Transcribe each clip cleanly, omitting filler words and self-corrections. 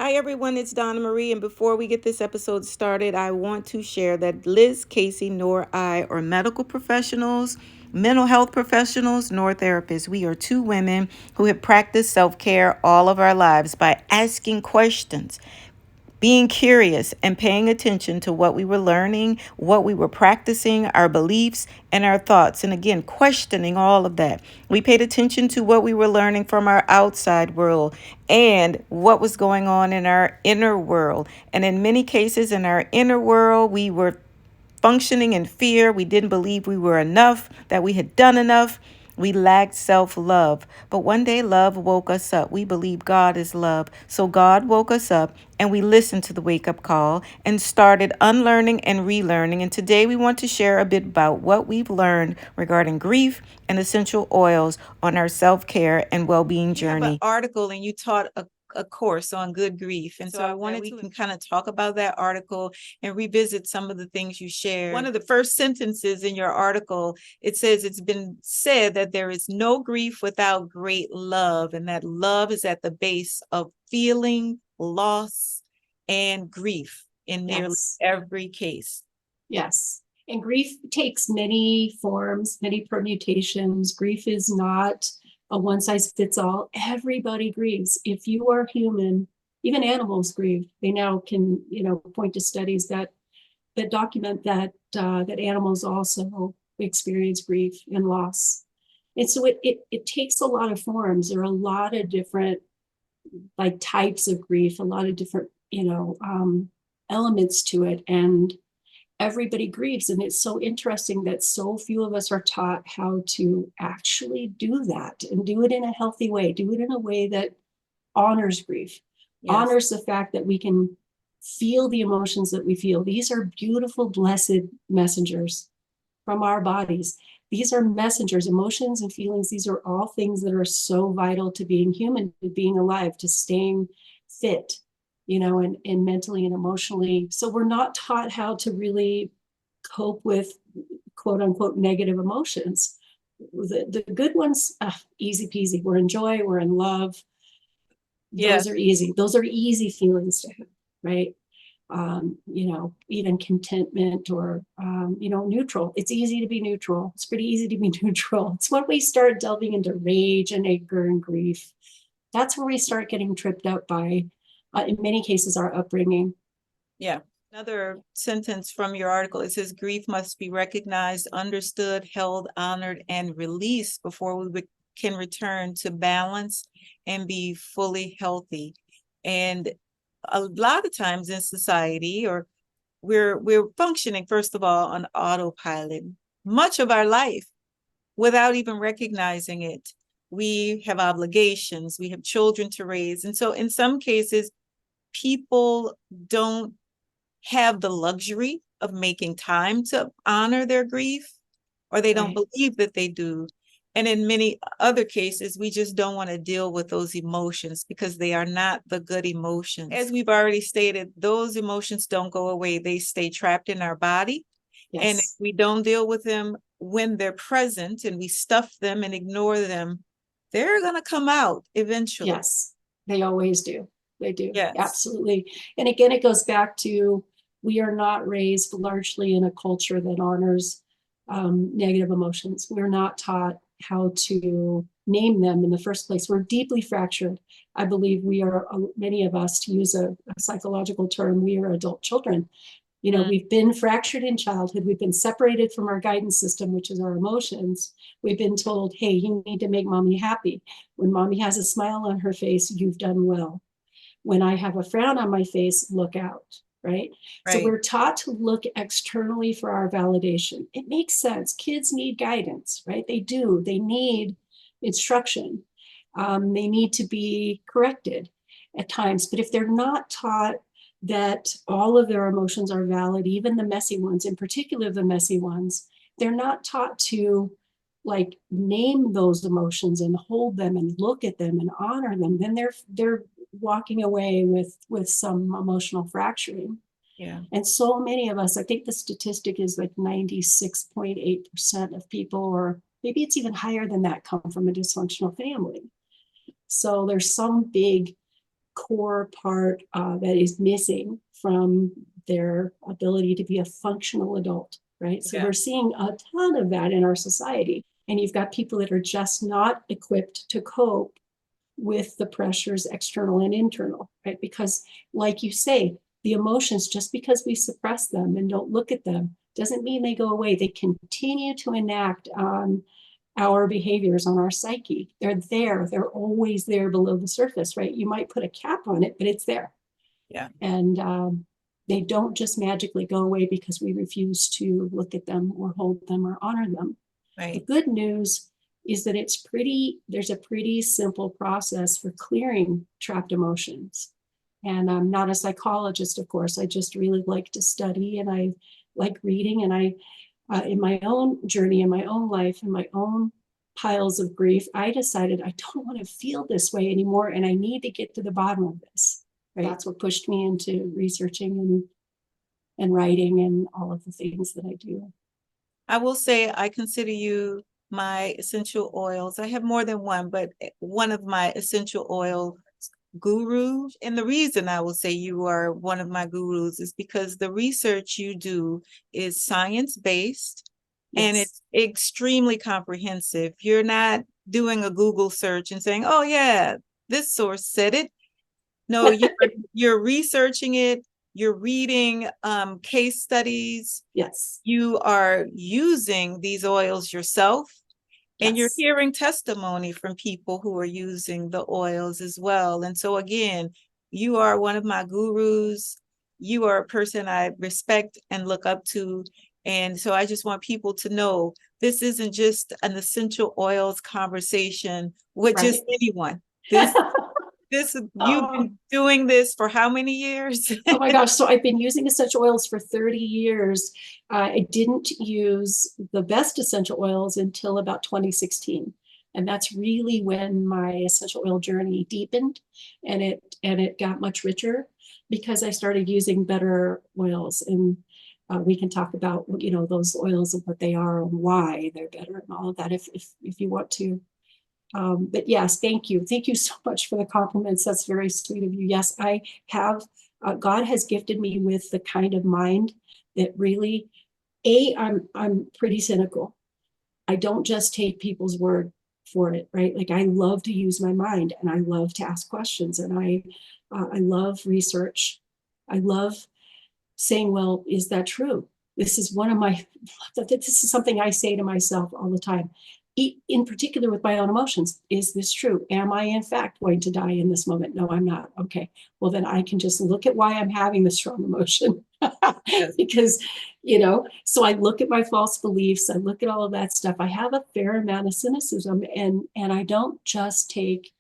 Hi, everyone. It's Donna Marie. And before we get this episode started, I want to share that Liz, Casey, nor I are medical professionals, mental health professionals, nor therapists. We are two women who have practiced self care all of our lives by asking questions, being curious and paying attention to what we were learning, what we were practicing, our beliefs, and our thoughts. And again, questioning all of that. We paid attention to what we were learning from our outside world and what was going on in our inner world. And in many cases, in our inner world, we were functioning in fear. We didn't believe we were enough, that we had done enough. We lacked self love. But one day, love woke us up. We believe God is love. So God woke us up and we listened to the wake up call and started unlearning and relearning. And today, we want to share a bit about what we've learned regarding grief and essential oils on our self care and well being journey. You have an article and you taught a course on good grief. And so I wanted we can kind of talk about that article and revisit some of the things you shared. One of the first sentences in your article, it says it's been said that there is no grief without great love, and that love is at the base of feeling loss and grief in nearly every case. Yes. And grief takes many forms, many permutations. Grief is not a one size fits all. Everybody grieves. If you are human, even animals grieve. They now can, point to studies that document that animals also experience grief and loss. And so it takes a lot of forms. There are a lot of different types of grief, a lot of different, elements to it. And everybody grieves. And it's so interesting that so few of us are taught how to actually do that and do it in a healthy way, do it in a way that honors grief, honors the fact that we can feel the emotions that we feel. These are beautiful, blessed messengers from our bodies. These are messengers, emotions and feelings. These are all things that are so vital to being human, to being alive, to staying fit, and mentally and emotionally. So we're not taught how to really cope with quote unquote negative emotions. The good ones, easy peasy. We're in joy, we're in love. Those are easy. Those are easy feelings to have, right? Even contentment or, neutral. It's easy to be neutral. It's pretty easy to be neutral. It's when we start delving into rage and anger and grief. That's where we start getting tripped up by, in many cases, our upbringing. Yeah. Another sentence from your article, it says grief must be recognized, understood, held, honored, and released before we can return to balance and be fully healthy. And a lot of times in society, or we're functioning, first of all, on autopilot much of our life without even recognizing it. We have obligations, we have children to raise. And so in some cases, people don't have the luxury of making time to honor their grief, or they don't believe that they do. And in many other cases, we just don't want to deal with those emotions because they are not the good emotions. As we've already stated, those emotions don't go away. They stay trapped in our body. Yes. And if we don't deal with them when they're present and we stuff them and ignore them, they're going to come out eventually. Yes, they always do. They do. Yes. Absolutely. And again, it goes back to, we are not raised largely in a culture that honors negative emotions. We're not taught how to name them in the first place. We're deeply fractured. I believe we are, many of us, to use a psychological term, we are adult children. We've been fractured in childhood. We've been separated from our guidance system, which is our emotions. We've been told, hey, you need to make mommy happy. When mommy has a smile on her face, you've done well. When I have a frown on my face, look out. Right? So we're taught to look externally for our validation. It makes sense. Kids need guidance, right? They do. They need instruction. They need to be corrected at times. But if they're not taught that all of their emotions are valid, even the messy ones, in particular the messy ones, they're not taught to name those emotions and hold them and look at them and honor them, then they're walking away with some emotional fracturing. Yeah. And so many of us, I think the statistic is 96.8% of people, or maybe it's even higher than that, come from a dysfunctional family. So there's some big core part that is missing from their ability to be a functional adult, right? So Yeah. we're seeing a ton of that in our society. And you've got people that are just not equipped to cope with the pressures, external and internal, right? Because, like you say, the emotions, just because we suppress them and don't look at them, doesn't mean they go away. They continue to enact on our behaviors, on our psyche. They're there. They're always there below the surface, right? You might put a cap on it, but it's there. Yeah. And they don't just magically go away because we refuse to look at them or hold them or honor them. Right. The good news is that there's a pretty simple process for clearing trapped emotions. And I'm not a psychologist, of course. I just really like to study and I like reading. And I, in my own journey, in my own life, in my own piles of grief, I decided I don't want to feel this way anymore. And I need to get to the bottom of this. Right. That's what pushed me into researching and writing and all of the things that I do. I will say I consider you my essential oils. I have more than one, but one of my essential oil gurus. And the reason I will say you are one of my gurus is because the research you do is science-based and Yes. it's extremely comprehensive. You're not doing a Google search and saying, oh yeah, this source said it. No, you're researching it, you're reading case studies, Yes. you are using these oils yourself, and you're Yes. hearing testimony from people who are using the oils as well. And so again, you are one of my gurus. You are a person I respect and look up to. And so I just want people to know this isn't just an essential oils conversation with Right. just anyone. This you've Oh, been doing this for how many years? oh my gosh. So I've been using essential oils for 30 years. I didn't use the best essential oils until about 2016. And that's really when my essential oil journey deepened and it got much richer because I started using better oils. And we can talk about, those oils and what they are and why they're better and all of that if you want to. But yes, thank you. Thank you so much for the compliments. That's very sweet of you. Yes, I have, God has gifted me with the kind of mind that really, I'm pretty cynical. I don't just take people's word for it, right? Like I love to use my mind and I love to ask questions and I love research. I love saying, well, is that true? This is one of my, this is something I say to myself all the time, in particular with my own emotions. Is this true? Am I in fact going to die in this moment? No, I'm not. Okay. Well, then I can just look at why I'm having the strong emotion. Yes. Because, so I look at my false beliefs, I look at all of that stuff. I have a fair amount of cynicism and I don't just take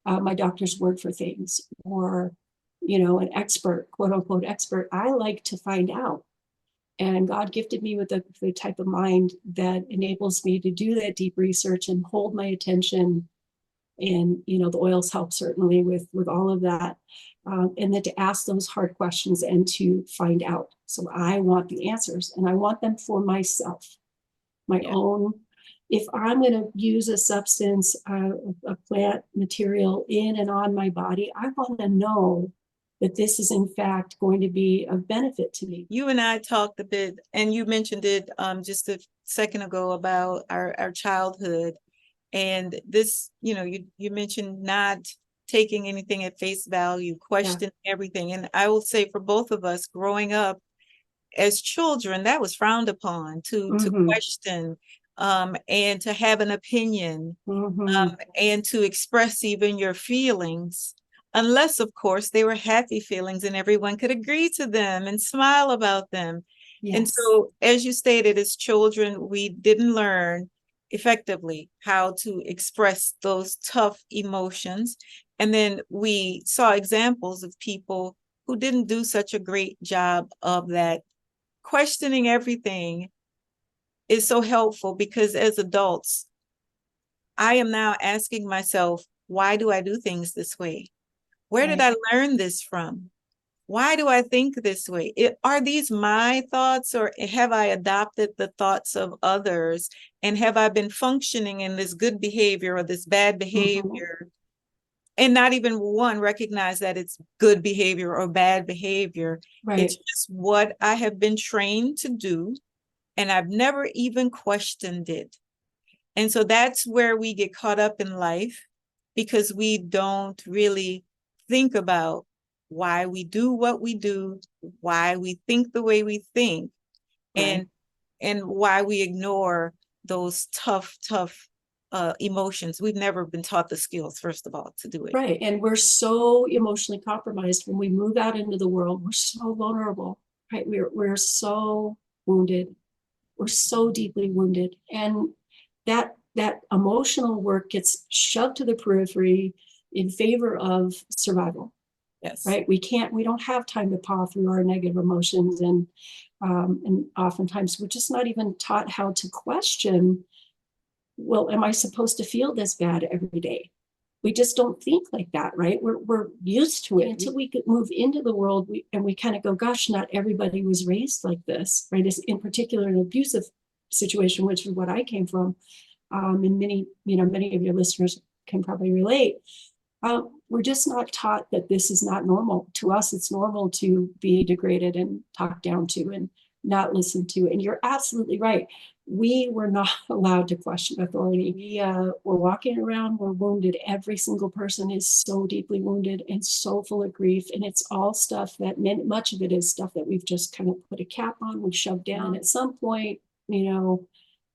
my doctor's word for things or an expert, quote unquote expert. I like to find out. And God gifted me with the type of mind that enables me to do that deep research and hold my attention. And, the oils help certainly with all of that. And then to ask those hard questions and to find out. So I want the answers and I want them for myself, my Yeah. own. If I'm going to use a substance, a plant material in and on my body, I want to know that this is in fact going to be of benefit to me. You and I talked a bit, and you mentioned it just a second ago about our childhood. And this, you mentioned not taking anything at face value, questioning everything. And I will say for both of us growing up as children, that was frowned upon to question and to have an opinion and to express even your feelings. Unless, of course, they were happy feelings and everyone could agree to them and smile about them. And Yes. so, as you stated, as children, we didn't learn effectively how to express those tough emotions. And then we saw examples of people who didn't do such a great job of that. Questioning everything is so helpful because as adults, I am now asking myself, why do I do things this way? Where did Right. I learn this from? Why do I think this way? Are these my thoughts or have I adopted the thoughts of others? And have I been functioning in this good behavior or this bad behavior and not even one recognize that it's good behavior or bad behavior. Right. It's just what I have been trained to do, and I've never even questioned it. And so that's where we get caught up in life, because we don't really think about why we do what we do, why we think the way we think, Right. and why we ignore those tough emotions. We've never been taught the skills, first of all, to do it. Right. And we're so emotionally compromised when we move out into the world. We're so vulnerable, right? We're so wounded. We're so deeply wounded. And that emotional work gets shoved to the periphery in favor of survival. Yes. Right. We don't have time to paw through our negative emotions. And oftentimes we're just not even taught how to question, well, am I supposed to feel this bad every day? We just don't think like that, right? We're used to it until we could move into the world, and we kind of go, gosh, not everybody was raised like this, right? As in particular, an abusive situation, which is what I came from. And many of your listeners can probably relate. We're just not taught that this is not normal. To us, it's normal to be degraded and talked down to and not listened to. And you're absolutely right. We were not allowed to question authority. We're walking around, we're wounded. Every single person is so deeply wounded and so full of grief. And it's all stuff that much of it is stuff that we've just kind of put a cap on, we shoved down. At some point,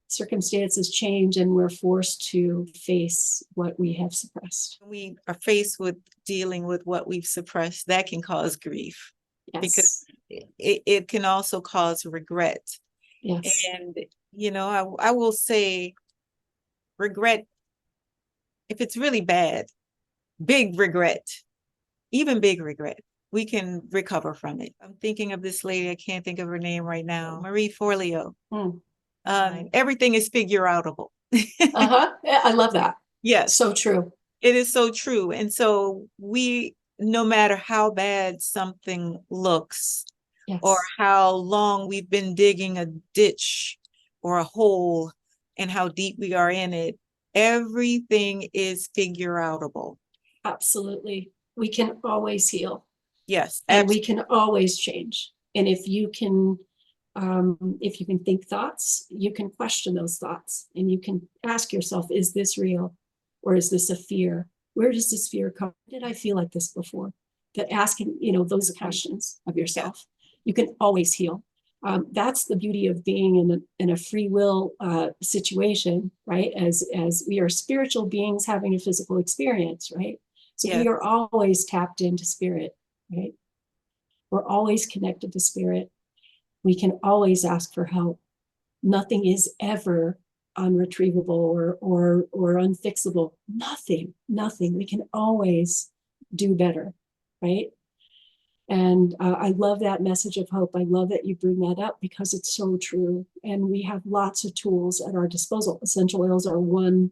circumstances change and we're forced to face what we have suppressed. We are faced with dealing with what we've suppressed. That can cause grief. Yes. Because it can also cause regret. Yes. And, I will say regret, if it's really bad, big regret, even big regret, we can recover from it. I'm thinking of this lady, I can't think of her name right now, Marie Forleo. Everything is figure outable. I love that. Yes. So true. It is so true. And so no matter how bad something looks, yes, or how long we've been digging a ditch or a hole and how deep we are in it, everything is figure outable. Absolutely. We can always heal. Yes. And we can always change. And if you can think thoughts, you can question those thoughts and you can ask yourself, is this real? Or is this a fear? Where does this fear come? Did I feel like this before? That asking, those questions of yourself, you can always heal. That's the beauty of being in a free will situation, right? As we are spiritual beings having a physical experience, right? So we are always tapped into spirit, right? We're always connected to spirit. We can always ask for help. Nothing is ever unretrievable or unfixable. Nothing. We can always do better, right? And I love that message of hope. I love that you bring that up because it's so true. And we have lots of tools at our disposal. Essential oils are one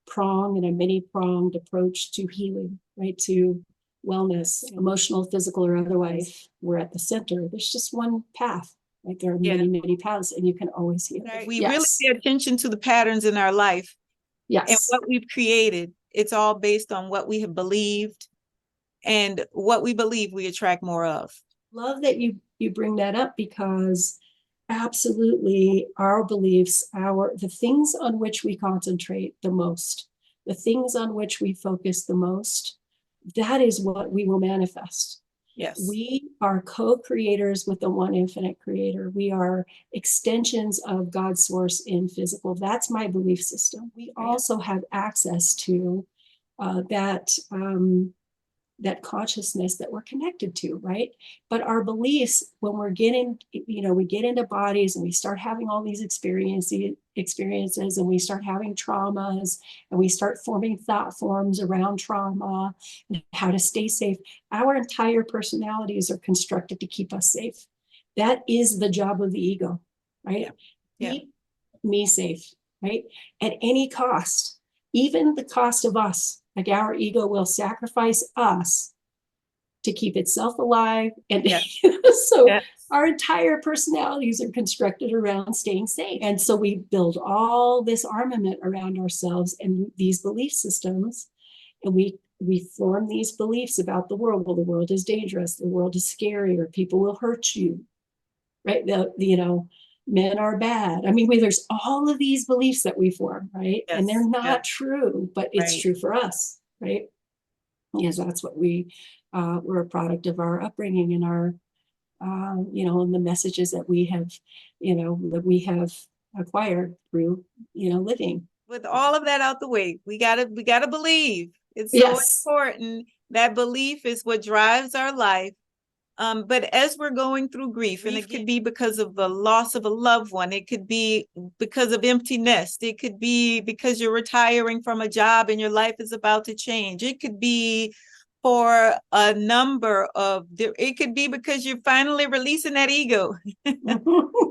prong and a many-pronged approach to healing, right? To wellness, emotional, physical, or otherwise. We're at the center. There's just one path. Like there are many paths, and you can always heal. If we really pay attention to the patterns in our life, and what we've created, it's all based on what we have believed, and what we believe we attract more of. Love that you bring that up, because absolutely our beliefs, the things on which we concentrate the most, the things on which we focus the most, that is what we will manifest. Yes. We are co-creators with the one infinite creator. We are extensions of God's source in physical. That's my belief system. We also have access to that consciousness that we're connected to, right? But our beliefs, when we get into bodies and we start having all these experiences and we start having traumas and we start forming thought forms around trauma and how to stay safe, our entire personalities are constructed to keep us safe. That is the job of the ego, right? Keep me safe, right? At any cost, even the cost of us. Like our ego will sacrifice us to keep itself alive. And our entire personalities are constructed around staying safe. And so we build all this armament around ourselves and these belief systems. And we we form these beliefs about the world. Well, the world is dangerous, the world is scary, or people will hurt you, right? Men are bad. I mean, there's all of these beliefs that we form, right? And they're not true, but it's true for us, right? Because that's what we're a product of our upbringing and our, and the messages that we have acquired through, living. With all of that out the way, we gotta believe. It's so Yes. important. That belief is what drives our life. But as we're going through grief, and it could be because of the loss of a loved one, it could be because of empty nest, it could be because you're retiring from a job and your life is about to change, it could be for a number of, it could be because you're finally releasing that ego.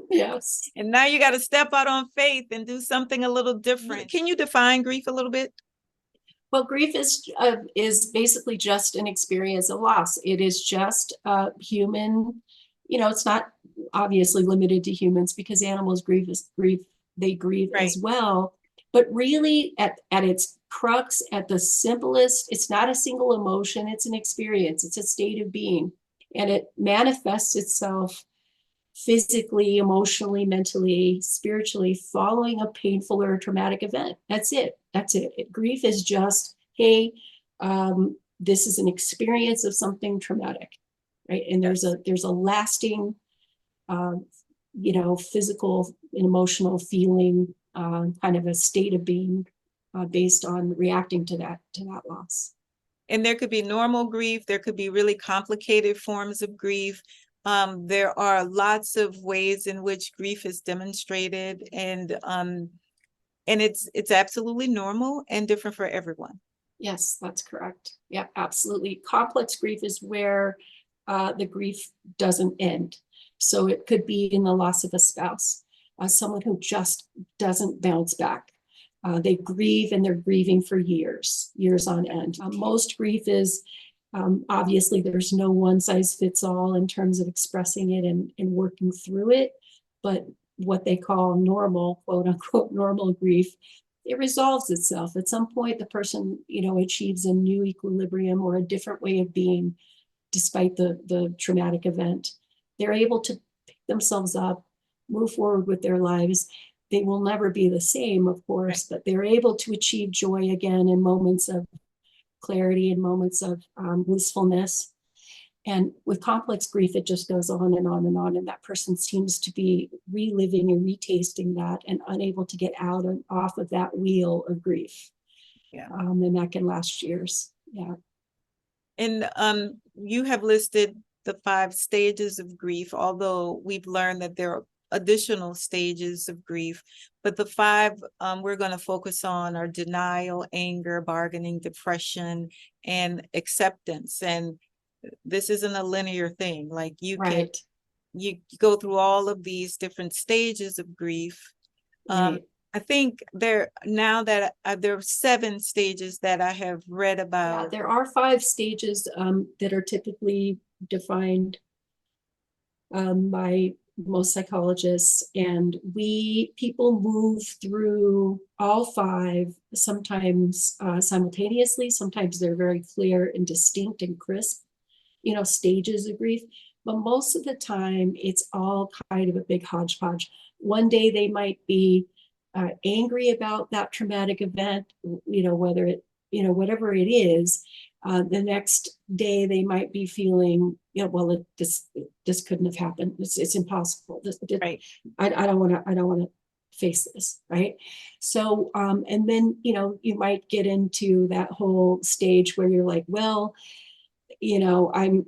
Yes. And now you got to step out on faith and do something a little different. Can you define grief a little bit? Well, grief is basically just an experience of loss. It is just human. It's not obviously limited to humans, because animals grieve. They grieve as well. But really, at its crux, at the simplest, it's not a single emotion. It's an experience. It's a state of being, and it manifests itself physically, emotionally, mentally, spiritually, following a painful or a traumatic event. That's it. Grief is just, hey, this is an experience of something traumatic, right? And there's a lasting, physical and emotional feeling, kind of a state of being, based on reacting to that loss. And there could be normal grief. There could be really complicated forms of grief. There are lots of ways in which grief is demonstrated, and it's absolutely normal and different for everyone. Yes, that's correct. Yeah, absolutely. Complex grief is where the grief doesn't end. So it could be in the loss of a spouse, someone who just doesn't bounce back. They grieve, and they're grieving for years on end. Most grief is, obviously, there's no one size fits all in terms of expressing it and working through it. But what they call normal, quote unquote, normal grief, it resolves itself. At some point, the person, achieves a new equilibrium or a different way of being despite the traumatic event. They're able to pick themselves up, move forward with their lives. They will never be the same, of course, but they're able to achieve joy again in moments of clarity and moments of blissfulness. And with complex grief, it just goes on and on and on. And that person seems to be reliving and retasting that and unable to get out and off of that wheel of grief. Yeah. And that can last years. Yeah. And you have listed the 5 stages of grief, although we've learned that there are additional stages of grief. But the 5 we're going to focus on are denial, anger, bargaining, depression, and acceptance. And this isn't a linear thing. Like you go through all of these different stages of grief. I think there are 7 stages that I have read about. Yeah, there are 5 stages that are typically defined by most psychologists, and people move through all 5, sometimes simultaneously. Sometimes they're very clear and distinct and crisp, stages of grief. But most of the time, it's all kind of a big hodgepodge. One day they might be angry about that traumatic event, whether it, whatever it is. The next day they might be feeling, well, this couldn't have happened. It's impossible. I don't want to face this, right? So, and then, you might get into that whole stage where you're like, well, I'm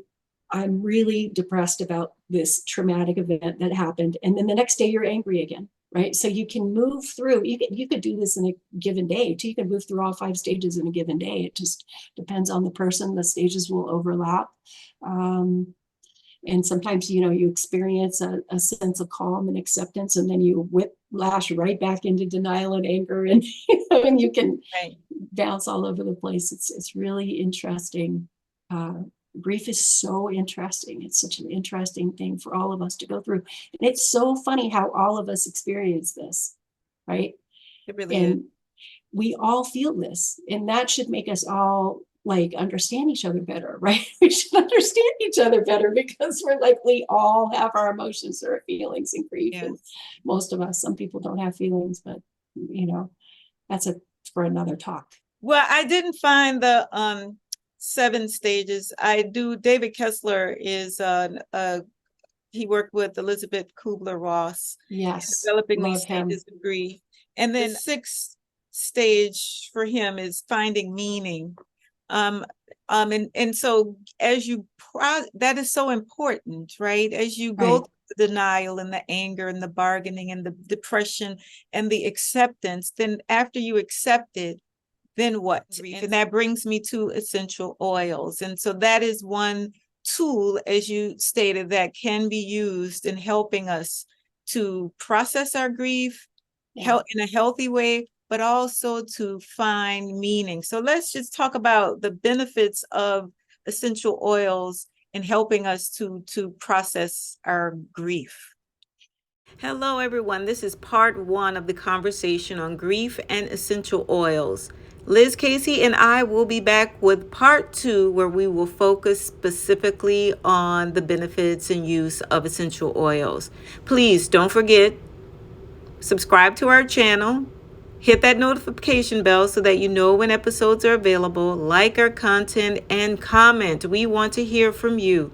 really depressed about this traumatic event that happened. And then the next day you're angry again, right? So you can move through, you could do this in a given day too. You can move through all 5 stages in a given day. It just depends on the person. The stages will overlap. And sometimes, you experience a sense of calm and acceptance, and then you whiplash right back into denial and anger, and, and you can bounce all over the place. It's really interesting. Grief is so interesting. It's such an interesting thing for all of us to go through. And it's so funny how all of us experience this, right? It really is. We all feel this, and that should make us all like understand each other better, right? We should understand each other better because we're like, we all have our emotions or feelings and grief. Yes. And most of us, some people don't have feelings, but that's for another talk. Well, I didn't find the 7 stages. David Kessler is he worked with Elizabeth Kubler-Ross. Yes, Developing love these him. stages of grief. And then the 6th stage for him is finding meaning. And so as that is so important, right? As you go through the denial and the anger and the bargaining and the depression and the acceptance, then after you accept it, then what? And that brings me to essential oils. And so that is one tool, as you stated, that can be used in helping us to process our grief in a healthy way, but also to find meaning. So let's just talk about the benefits of essential oils in helping us to process our grief. Hello, everyone. This is part 1 of the conversation on grief and essential oils. Liz Casey and I will be back with part 2, where we will focus specifically on the benefits and use of essential oils. Please don't forget, subscribe to our channel, hit that notification bell so that you know when episodes are available, like our content, and comment. We want to hear from you.